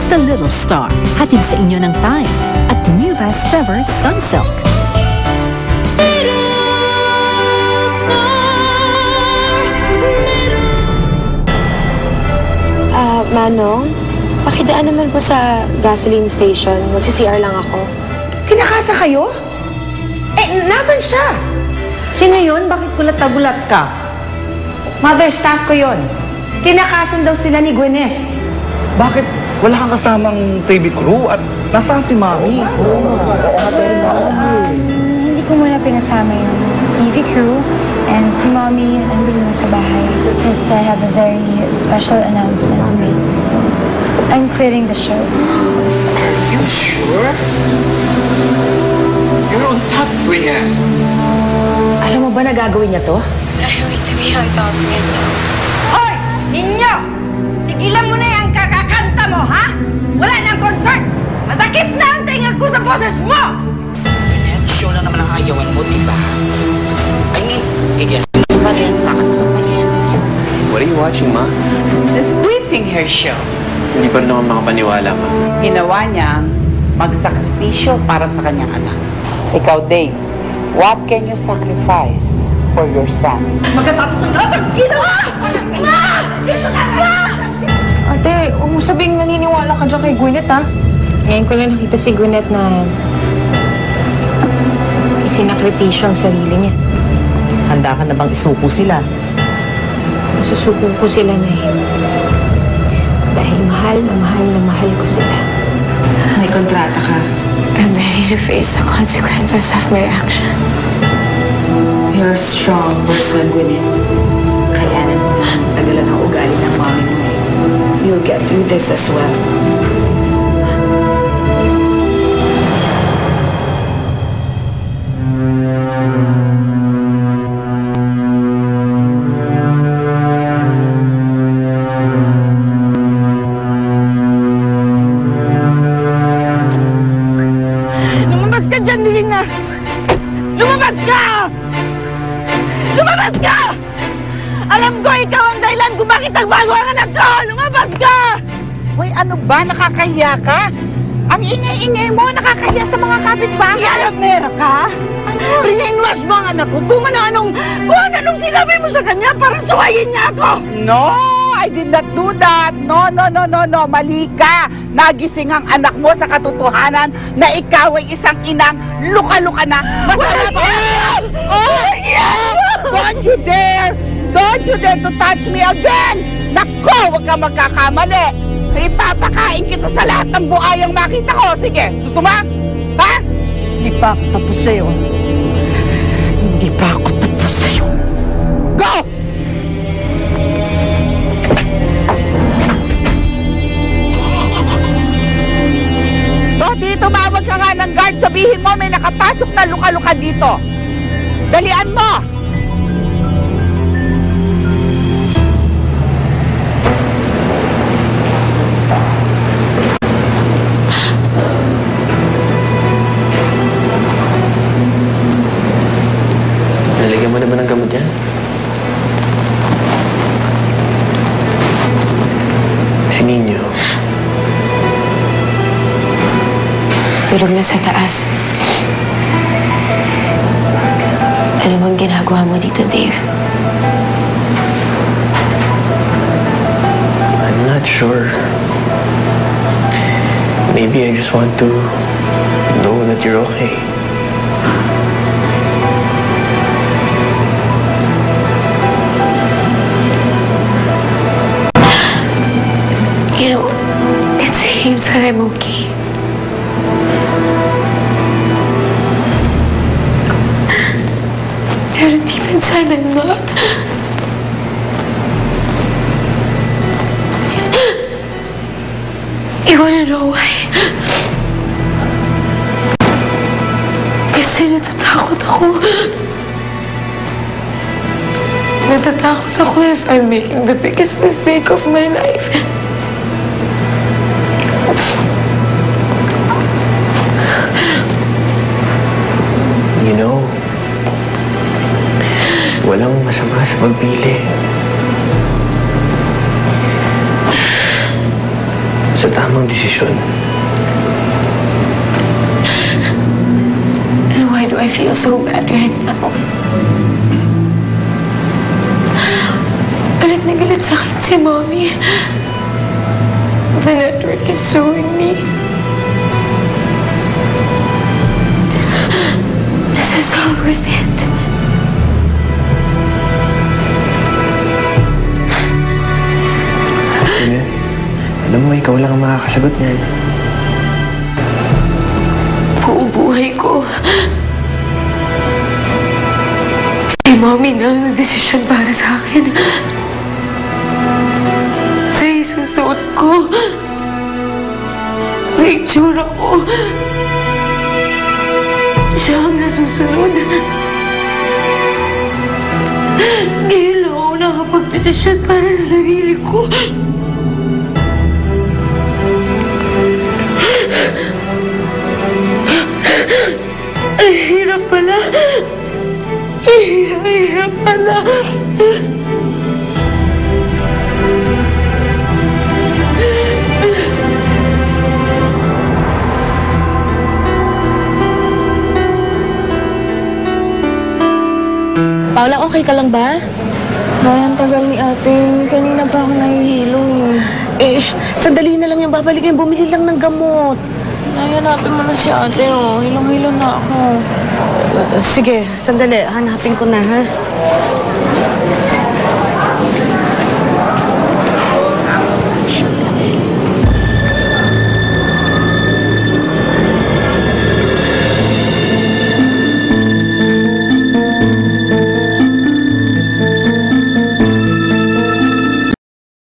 The Little Star. Hatid sa inyo ng Time at New Best Ever Sunsilk. Manong, pakidaan naman po sa gasoline station. Magsi-CR lang ako. Kinakasa kayo? Nasan siya? Sino yun? Bakit gulat na gulat ka? Mother staff ko yon. Tinakasan daw sila ni Gwyneth. Bakit wala kang kasamang TV crew at nasaan si Mami? Hindi ko muna pinasama yung TV crew and si Mommy nandun na sa bahay because I have a very special announcement to make. I'm quitting the show. Are you sure? You're on top, Brienne. Alam mo ba na gagawin niya to? I want to be on top right now. Hoy! Sinyo! Tigilan mo na yung kakakanta mo, ha? Wala nang concert! Masakit na ang tinga ko sa boses mo! Brienne, show lang naman ang ayawan mo, diba? I mean, gigesting ka pa rin, lakad ka pa rin. What are you watching, Ma? She's quitting her show. Hindi pa rin naman makapaniwala, Ma. Ginawa niya magsakripisyo para sa kanyang anak. Ikaw, Dave, what can you sacrifice for your son? Magkatapos ng lahat ang ginawa! Ma! Dito ka na! Ate, huwag mo sabihing naniniwala ka dyan kay Gwyneth, ha? Ngayon ko lang nakita si Gwyneth na isinakripisyo ang sarili niya. Handa ka na bang isuko sila? Susuko ko sila na dahil mahal na mahal ko sila. May kontrata ka. I'm ready to face the consequences of my actions. You're a strong person, Gwyneth. Kayanan mo na. Nagalan ang ugali ng mami mo eh. You'll get through this as well. Lumabas ka dyan, Lina! Lumabas ka! Lumabas ka! Alam ko ikaw ang dahilan kung bakit nagbago ang anak ko! Lumabas ka! Hoy, ano ba? Nakakahiya ka? Ang ingay-ingay mo, nakakahiya sa mga kapitbahay. Yalamera ka? Brainwash mo ang anak ko kung ano-anong sinabi mo sa kanya para suwayin niya ako! No! I did not do that. No. Mali ka. Nagising ang anak mo sa katotohanan na ikaw ay isang inang luka-luka na. Masama pa. Don't you dare! Don't you dare to touch me again! Nako, huwag ka magkakamali. Ipapakain kita sa lahat ng buhayang makita ko. Sige, gusto mo? Ha? Hindi pa ako tapos sa'yo. Hindi pa ako tapos sa'yo. Go! Di tumawag ka nga ng guard, sabihin mo may nakapasok na luka-luka dito. Dalian mo! Nalagyan mo naman ng gamot yan? Si Ninyo. Tulog na sa taas. Ano bang ginagawa mo dito, Dave? I'm not sure. Maybe I just want to know that you're okay. You know, it seems that I'm okay. Pero deep inside, I'm not. You wanna know why? Kasi natatakot ako. Natatakot ako if I'm making the biggest mistake of my life. You know, walang masama sa pagpili. Sa tamang desisyon. And why do I feel so bad right now? Galit na galit sa akin si Mommy. The network is suing me. This is all worth it. Gwyneth, alam mo, ikaw lang ang makakasagot niyan. Buong buhay ko. Si Mommy na ang nagdesisyon para sa akin. Sa isusuot ko. Sa itsura ko. Siya ang nasusunod. Ngayon lang ako nakapag-desisyon para sa sarili ko. Ang hirap pala. Ang hirap pala. Paula, okay ka lang ba? Nay, ang tagal ni ate. Kanina pa ako nahihilo eh. Sandali na lang yung babalikin. Bumili lang ng gamot. Nay, hanapin mo na si ate oh. Hilong-hilo na ako. Sige, sandali. Hanapin ko na, ha?